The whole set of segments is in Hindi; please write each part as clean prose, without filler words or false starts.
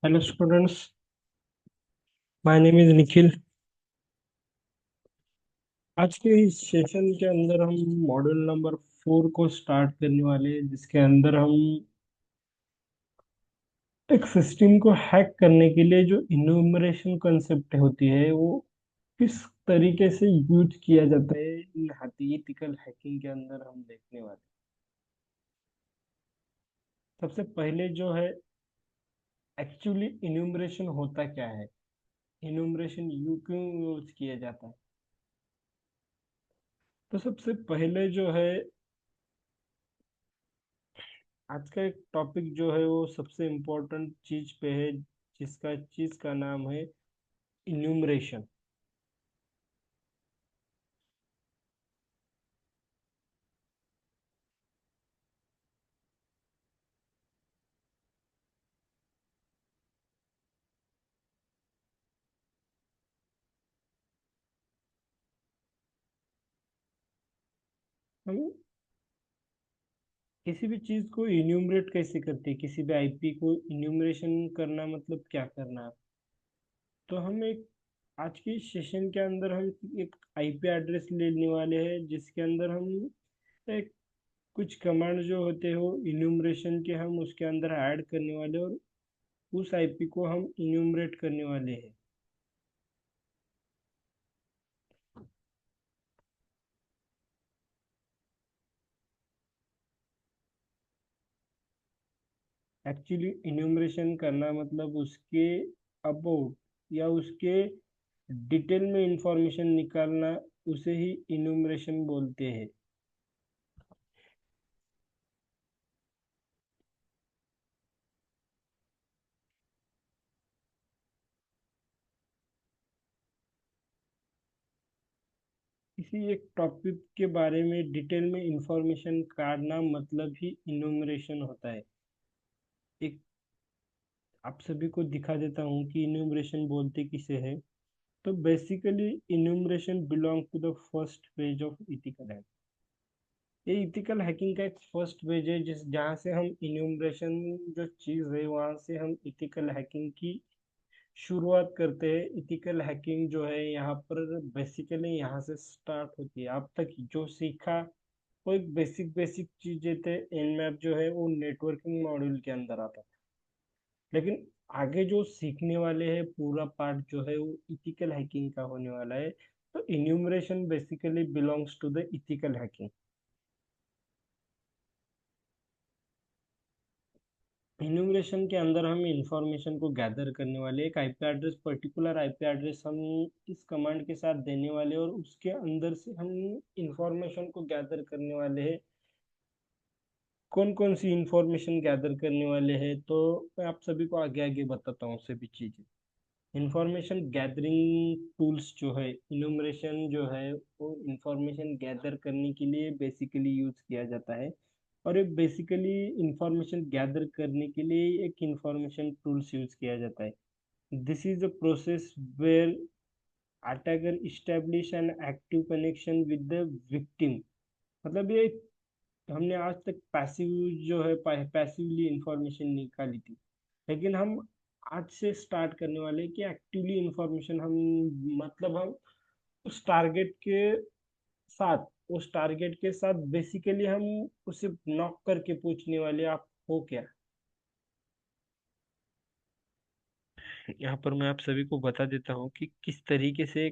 Hello students, my name is Nikhil. आज के इस सेशन के अंदर हम मॉड्यूल नंबर 4 को स्टार्ट करने वाले हैं, जिसके अंदर हम एक सिस्टम को हैक करने के लिए जो इन्यूमरेशन कंसेप्ट होती है वो किस तरीके से यूज किया जाता है इन हाथीटिकल हैकिंग के अंदर हम देखने वाले हैं। सबसे पहले जो है, एक्चुअली इन्यूमरेशन होता क्या है, इन्यूमरेशन यू क्यों यूज किया जाता है। तो सबसे पहले जो है, आज का एक टॉपिक जो है वो सबसे इम्पोर्टेंट चीज पे है, जिसका चीज का नाम है इन्यूमरेशन। हम किसी भी चीज को इन्यूमरेट कैसे करते हैं, किसी भी आईपी को इन्यूमरेशन करना मतलब क्या करना। तो हम एक आज की सेशन के अंदर हम एक आईपी एड्रेस लेने वाले हैं, जिसके अंदर हम एक कुछ कमांड जो होते हो इन्यूमरेशन के, हम उसके अंदर ऐड करने वाले हैं और उस आईपी को हम इन्यूमरेट करने वाले हैं। एक्चुअली इन्यूमरेशन करना मतलब उसके अबाउट या उसके डिटेल में इंफॉर्मेशन निकालना, उसे ही इन्यूमरेशन बोलते हैं। किसी एक टॉपिक के बारे में डिटेल में इंफॉर्मेशन काढ़ना मतलब ही इन्यूमरेशन होता है। एक आप सभी को दिखा देता हूँ कि इन्यूमरेशन बोलते किसे है। तो basically enumeration belong to the first page of ethical hacking. ये इथिकल हैकिंग का एक फर्स्ट पेज है, जिस जहाँ से हम इन्यूमरेशन जो चीज़ है वहाँ से हम इथिकल हैकिंग की शुरुआत करते हैं। इथिकल हैकिंग जो है यहाँ पर बेसिकली यहाँ से स्टार्ट होती है। अब तक जो सीखा वो एक बेसिक बेसिक चीजें थे। एनमैप जो है वो नेटवर्किंग मॉड्यूल के अंदर आता था, लेकिन आगे जो सीखने वाले हैं पूरा पार्ट जो है वो इथिकल हैकिंग का होने वाला है। तो enumeration basically belongs to the ethical hacking. Enumeration के अंदर हम इंफॉर्मेशन को गैदर करने वाले, एक IP address, particular IP address हम इस कमांड के साथ देने वाले और उसके अंदर से हम इंफॉर्मेशन को गैदर करने वाले हैं। कौन कौन सी इंफॉर्मेशन गैदर करने वाले हैं, तो मैं आप सभी को आगे आगे बताता हूँ सभी चीजें। इंफॉर्मेशन गैदरिंग टूल्स जो है, इन्यूमरेशन जो है वो इंफॉर्मेशन गैदर करने के लिए बेसिकली यूज किया जाता है। और ये बेसिकली इंफॉर्मेशन गैदर करने के लिए एक इंफॉर्मेशन टूल्स यूज किया जाता है। This is a process where attacker establish an active connection with the victim. मतलब ये हमने आज तक पैसिव जो है पैसिवली इंफॉर्मेशन निकाली थी, लेकिन हम आज से स्टार्ट करने वाले हैं कि एक्टिवली इंफॉर्मेशन हम, मतलब हम उस टारगेट के साथ उस टारगेट के साथ बेसिकली हम उसे नॉक करके पूछने वाले, आप हो क्या। यहाँ पर मैं आप सभी को बता देता हूँ कि किस तरीके से।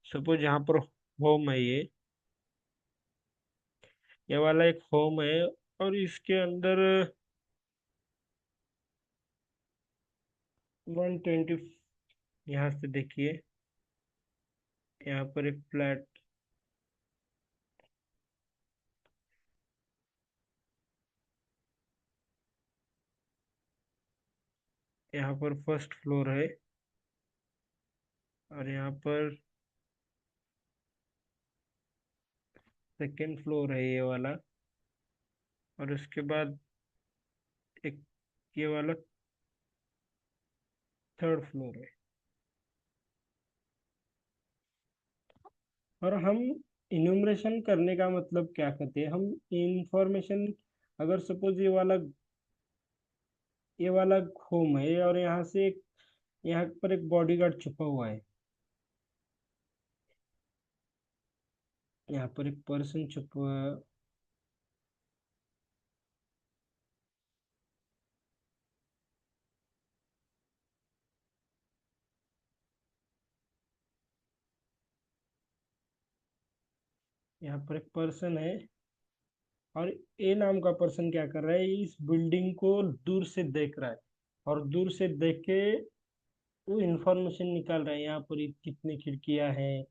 सपोज यहाँ पर होम है, ये वाला एक होम है और इसके अंदर 120, यहाँ से देखिए, यहाँ पर एक फ्लैट, यहाँ पर फर्स्ट फ्लोर है और यहाँ पर सेकंड फ्लोर है ये वाला, और उसके बाद एक ये वाला थर्ड फ्लोर है। और हम इन्यूमरेशन करने का मतलब क्या करते हैं, हम इंफॉर्मेशन, अगर सपोज ये वाला ये वाला होम है, और यहाँ पर एक बॉडीगार्ड छुपा हुआ है। यहाँ पर एक पर्सन छुपा। यहाँ पर एक पर्सन है, और ए नाम का पर्सन क्या कर रहा है, इस बिल्डिंग को दूर से देख रहा है, और दूर से देख के वो इंफॉर्मेशन निकाल रहा है। यहाँ पर कितनी खिड़कियां हैं,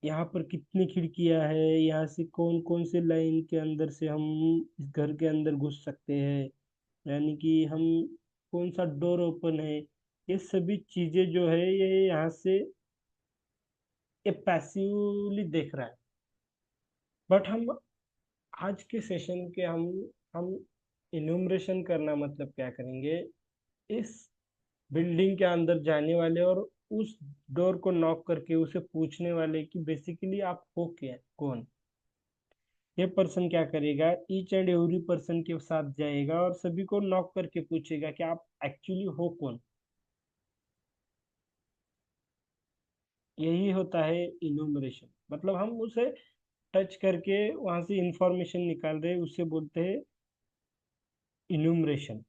यहाँ पर कितनी खिड़कियां है, यहाँ से कौन कौन से लाइन के अंदर से हम इस घर के अंदर घुस सकते हैं, यानी कि हम कौन सा डोर ओपन है। ये सभी चीजें जो है ये यहाँ से ये पैसिवली देख रहा है। बट हम आज के सेशन के हम इन्यूमरेशन करना मतलब क्या करेंगे, इस बिल्डिंग के अंदर जाने वाले और उस डोर को नॉक करके उसे पूछने वाले कि बेसिकली आप हो क्या, कौन। ये पर्सन क्या करेगा, ईच एंड एवरी पर्सन के साथ जाएगा और सभी को नॉक करके पूछेगा कि आप एक्चुअली हो कौन। यही होता है इन्यूमरेशन, मतलब हम उसे टच करके वहां से इंफॉर्मेशन निकाल रहे हैं, उसे बोलते हैं enumeration.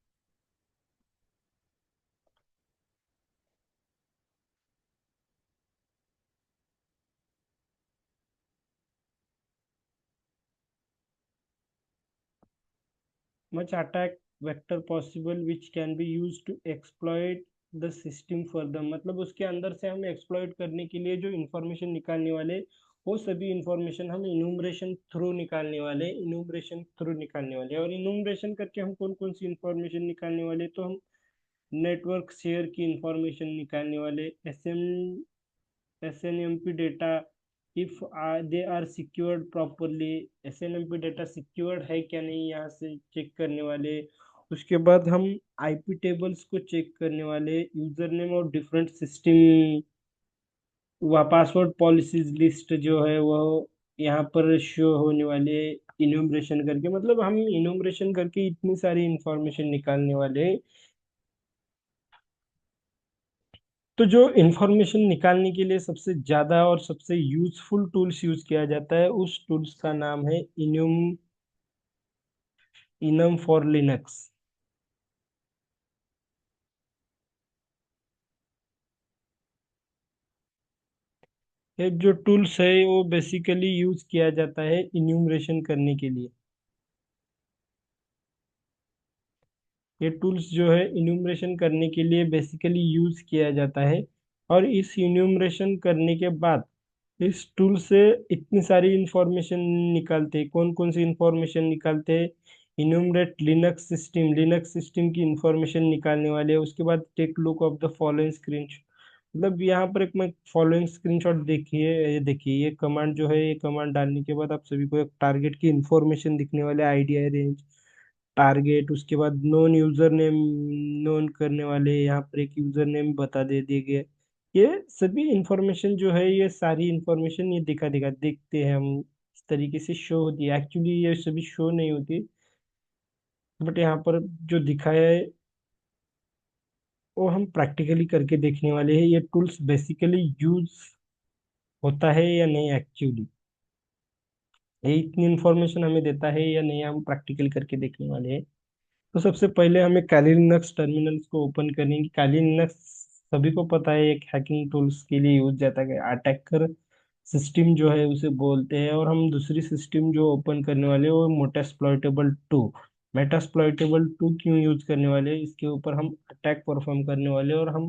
Much attack vector possible which can be used to exploit the system further, मतलब उसके अंदर से हम एक्सप्लॉइट करने के लिए जो इंफॉर्मेशन निकालने वाले, वो सभी इंफॉर्मेशन हम इन्यूमरेशन थ्रू निकालने वाले, इन्यूमरेशन थ्रू निकालने वाले। और इन्यूमरेशन करके हम कौन कौन सी इंफॉर्मेशन निकालने वाले, तो हम नेटवर्क शेयर की इंफॉर्मेशन निकालने वाले, SNMP data if they are secured properly, SNMP data secured है क्या नहीं, यहाँ से चेक करने वाले। उसके बाद हम आईपी टेबल्स को चेक करने वाले, यूजर नेम और डिफरेंट सिस्टम व पासवर्ड पॉलिसीज लिस्ट जो है वो यहाँ पर शो होने वाले इन्यूमरेशन करके, मतलब हम इन्यूमरेशन करके इतनी सारी इंफॉर्मेशन निकालने वाले हैं। तो जो इंफॉर्मेशन निकालने के लिए सबसे ज्यादा और सबसे यूजफुल टूल्स यूज किया जाता है, उस टूल्स का नाम है इनम फॉर लिनक्स। ये जो टूल्स है वो बेसिकली यूज किया जाता है इन्यूमरेशन करने के लिए। ये टूल्स जो है इन्यूमरेशन करने के लिए बेसिकली यूज किया जाता है। और इस इन्यूमरेशन करने के बाद इस टूल से इतनी सारी इंफॉर्मेशन निकालते हैं, कौन कौन सी इंफॉर्मेशन निकालते हैं, इन्यूमरेट लिनक्स सिस्टम की इंफॉर्मेशन निकालने वाले हैं। उसके बाद take look of the following screen, मतलब यहाँ पर एक मैं फॉलोइंग स्क्रीनशॉट देखिए, ये देखिए, ये कमांड जो है, ये कमांड डालने के बाद आप सभी को एक टारगेट की इंफॉर्मेशन दिखने वाले, आईडीआई रेंज, टारगेट, उसके बाद नोन यूजर नेम, नोन करने वाले, यहाँ पर एक यूजर नेम बता दे दिए गए। ये सभी इंफॉर्मेशन जो है, ये सारी इंफॉर्मेशन ये दिखा दिखा देखते हैं हम, इस तरीके से शो होती है। एक्चुअली ये सभी शो नहीं होती, बट यहाँ पर जो दिखाया है वो हम प्रैक्टिकली करके देखने वाले हैं, ये टूल्स बेसिकली यूज होता है या नहीं एक्चुअली, ये इतनी इंफॉर्मेशन हमें देता है या नहीं, हम प्रैक्टिकल करके देखने वाले हैं। तो सबसे पहले हमें काली लिनक्स टर्मिनल्स को ओपन करेंगे। काली लिनक्स सभी को पता है एक हैकिंग टूल्स के लिए यूज जाता है, अटैकर सिस्टम जो है उसे बोलते हैं। और हम दूसरी सिस्टम जो ओपन करने वाले हैं वो मेटास्प्लॉइटेबल 2। मेटास्प्लॉइटेबल 2 क्यों यूज करने वाले हैं, इसके ऊपर हम अटैक परफॉर्म करने वाले हैं, और हम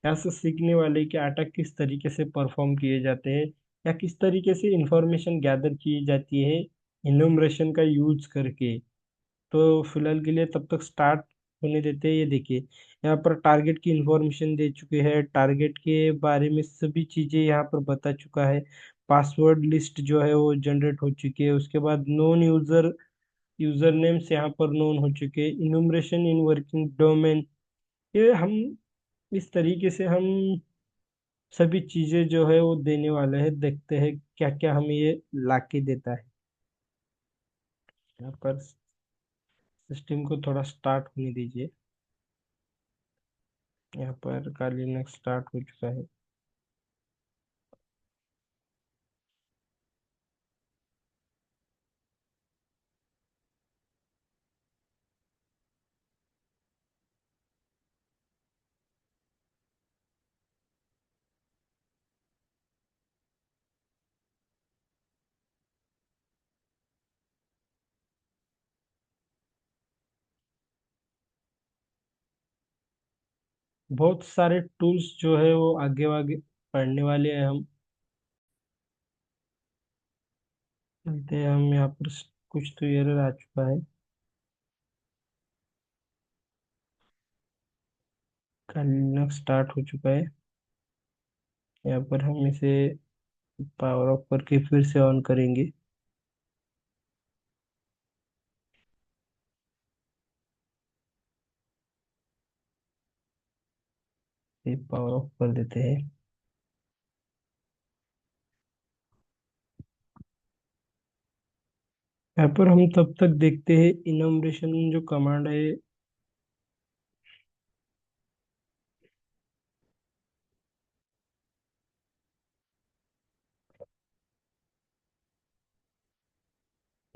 यहाँ से सीखने वाले कि अटैक किस तरीके से परफॉर्म किए जाते हैं, या किस तरीके से इंफॉर्मेशन गैदर की जाती है इन्यूमरेशन का यूज करके। तो फिलहाल के लिए तब तक स्टार्ट होने देते हैं। ये देखिए, यहाँ पर टारगेट की इंफॉर्मेशन दे चुके हैं, टारगेट के बारे में सभी चीजें यहाँ पर बता चुका है। पासवर्ड लिस्ट जो है वो जनरेट हो चुकी है। उसके बाद नोन यूजर नेम्स यहाँ पर नोन हो चुके हैं। इन्यूमरेशन इन वर्किंग डोमेन, ये हम इस तरीके से हम सभी चीजें जो है वो देने वाले हैं, देखते हैं क्या क्या हमें ये ला के देता है। यहाँ पर सिस्टम को थोड़ा स्टार्ट होने दीजिए। यहाँ पर का लिनक्स स्टार्ट हो चुका है। बहुत सारे टूल्स जो है वो आगे आगे पढ़ने वाले हैं हम। चलते हैं हम यहाँ पर। कुछ तो एरर आ चुका है। का लिनक्स स्टार्ट हो चुका है। यहाँ पर हम इसे पावर ऑफ करके फिर से ऑन करेंगे। ये पावर ऑफ कर देते हैं। यहाँ पर हम तब तक देखते हैं इनमरेशन जो कमांड है।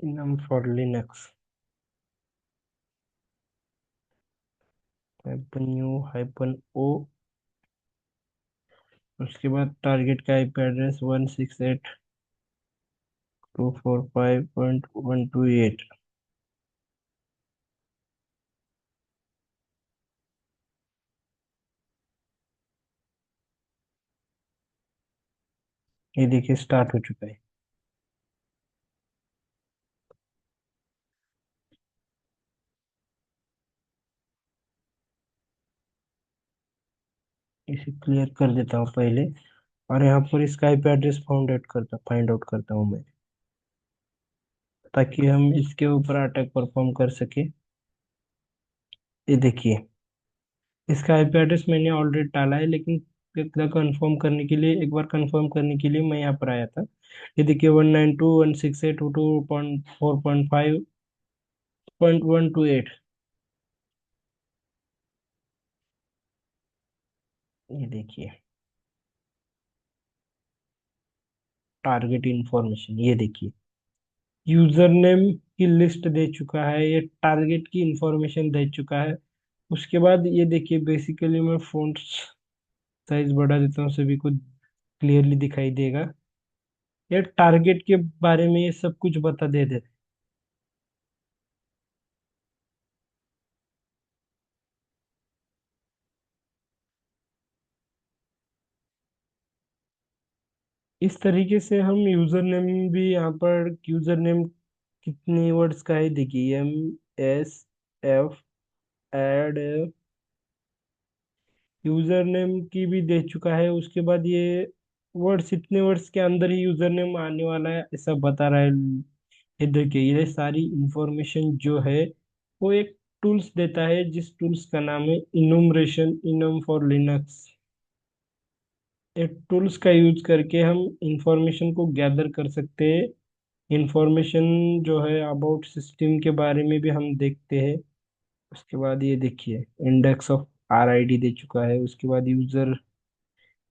Enum for Linux -u-o। उसके बाद टारगेट का आईपी एड्रेस 168.245.128। ये देखिए स्टार्ट हो चुका है। इसे क्लियर कर देता हूँ पहले। और यहाँ पर इसका आईपी एड्रेस फाइंड आउट करता हूँ मैं, ताकि हम इसके ऊपर अटैक परफॉर्म कर सके। ये देखिए, इसका आईपी एड्रेस मैंने ऑलरेडी डाला है, लेकिन एक बार कंफर्म करने के लिए मैं यहाँ पर आया था। ये देखिए 192.168.2.4.5.128। ये देखिए टारगेट इंफॉर्मेशन। ये देखिए यूजर नेम की लिस्ट दे चुका है, ये टारगेट की इंफॉर्मेशन दे चुका है। उसके बाद ये देखिए, बेसिकली मैं फ़ॉन्ट साइज बढ़ा देता हूँ, सभी को क्लियरली दिखाई देगा। ये टारगेट के बारे में ये सब कुछ बता दे दे। इस तरीके से हम यूजर नेम भी यहाँ पर, यूजर नेम कितने वर्ड्स का है देखिए, MS F add user name की भी दे चुका है। उसके बाद ये वर्ड्स, इतने वर्ड्स के अंदर ही यूजर नेम आने वाला है ऐसा बता रहा है। ये देखिए, ये सारी इंफॉर्मेशन जो है वो एक टूल्स देता है, जिस टूल्स का नाम है इनुमरेशन, इनम फॉर लिनक्स। एक टूल्स का यूज करके हम इंफॉर्मेशन को गैदर कर सकते हैं। इंफॉर्मेशन जो है अबाउट सिस्टम के बारे में भी हम देखते हैं। उसके बाद ये देखिए इंडेक्स ऑफ RID दे चुका है। उसके बाद यूजर,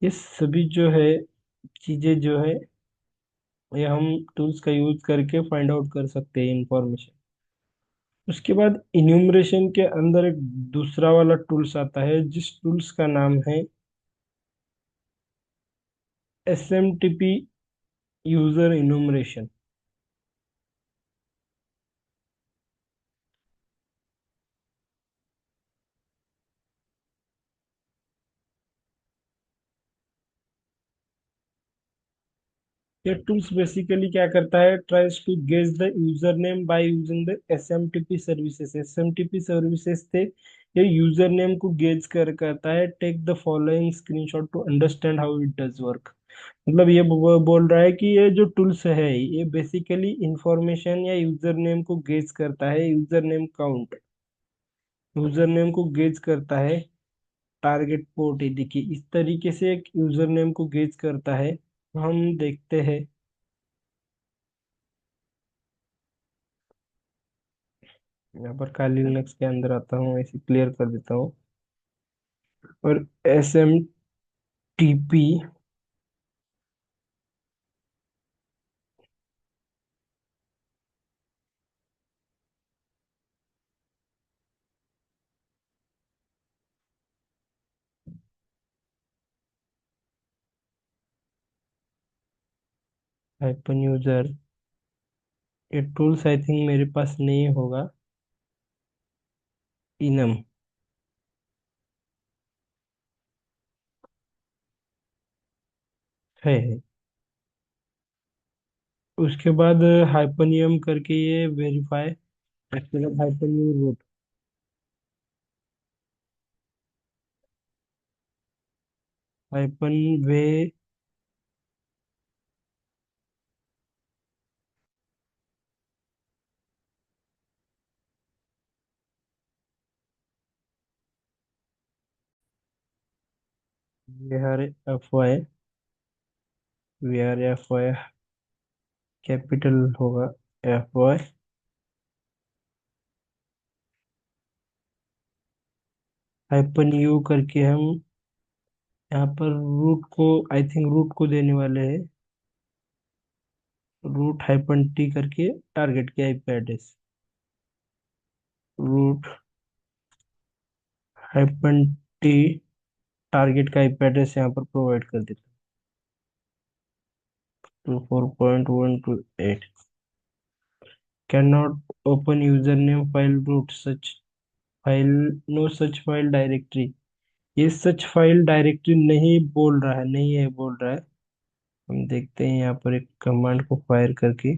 ये सभी जो है चीजें जो है, ये हम टूल्स का यूज करके फाइंड आउट कर सकते हैं इंफॉर्मेशन। उसके बाद इन्यूमरेशन के अंदर एक दूसरा वाला टूल्स आता है, जिस टूल्स का नाम है SMTP यूजर इन्यूमरेशन। ये टूल्स बेसिकली क्या करता है, tries to guess the user name by using the SMTP services. SMTP services से ये यूजर नेम को गेज करता है। Take the following screenshot to understand how it does work. मतलब ये बोल रहा है कि ये जो टूल्स है ये बेसिकली इंफॉर्मेशन या यूजर नेम को गेज करता है, user name count, user name को गेज करता है। टारगेट पोर्ट, ये देखिए इस तरीके से एक यूजर नेम को गेज करता है। हम देखते हैं। यहाँ पर काली लिनक्स के अंदर आता हूँ, ऐसे क्लियर कर देता हूँ। और SMTP हाइपन यूजर, ये टूल्स आई थिंक मेरे पास नहीं होगा। इनम है। उसके बाद हाइपनियम करके ये वेरीफाई, उसके बाद हाइपन यू रूट, हाइपन वे, VRFY, VRFY कैपिटल होगा, FY हाइपन यू करके हम यहाँ पर रूट को, आई थिंक रूट को देने वाले हैं। रूट हाइपन टी करके टारगेट के IP address, root hyphen T target का आईपी एड्रेस यहाँ पर प्रोवाइड कर देता हूँ, 24.128। Can not open user name file root such file, no such file directory. ये सच फाइल डायरेक्टरी नहीं बोल रहा है, नहीं है बोल रहा है। हम देखते हैं यहाँ पर एक कमांड को फायर करके।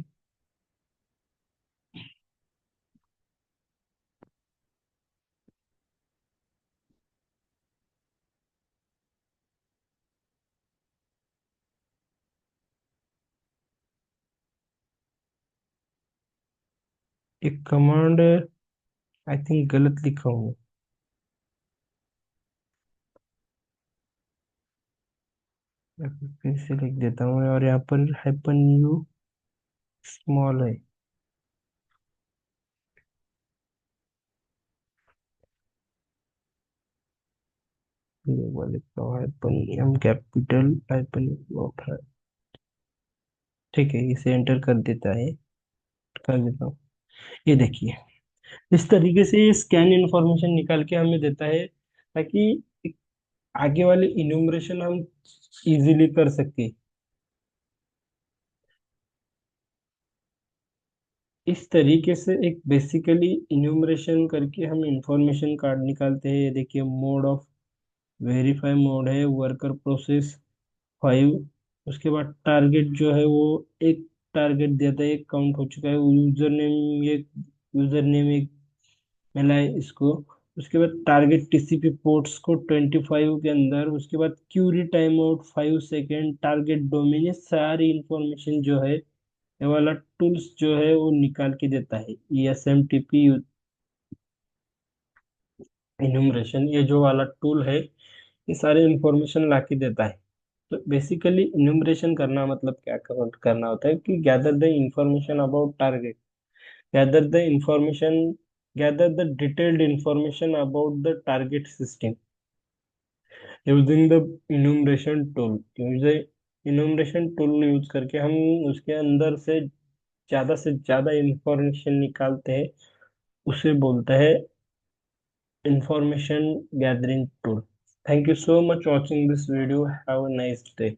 एक कमांड आई थिंक गलत लिखा हूँ, मैं फिर से लिख देता हूँ। और यहाँ पर हाइपन यू स्मॉल है, ये वाला लिखता हूँ hyphen M capital, hyphen not है। ठीक है, इसे एंटर कर देता है, कर देता हूँ। ये देखिए, इस तरीके से ये स्कैन इंफॉर्मेशन निकाल के हमें देता है, ताकि आगे वाले इन्यूमरेशन हम इजीली कर सके। इस तरीके से एक बेसिकली इन्यूमरेशन करके हम इंफॉर्मेशन कार्ड निकालते हैं। ये देखिए, मोड ऑफ वेरीफाई मोड है वर्कर प्रोसेस 5। उसके बाद टारगेट जो है वो एक टारगेट देता है, एक काउंट हो चुका है। यूजर नेम, ये यूजर नेम एक मिला है इसको। उसके बाद टारगेट टीसीपी पोर्ट्स को 25 के अंदर। उसके बाद query time out 5 second, target domain, ये सारी इंफॉर्मेशन जो है ये वाला टूल्स जो है वो निकाल के देता है। ESMTP इन्यूमरेशन, ये जो वाला टूल है ये सारे इंफॉर्मेशन ला के देता है। तो बेसिकली इन्यूमरेशन करना मतलब क्या करना होता है कि gather the information about target, gather the information, gather the detailed information about the target system using the enumeration tool. Enumeration tool use करके हम उसके अंदर से ज्यादा इंफॉर्मेशन निकालते हैं, उसे बोलते हैं information gathering tool. Thank you so much watching this video. Have a nice day.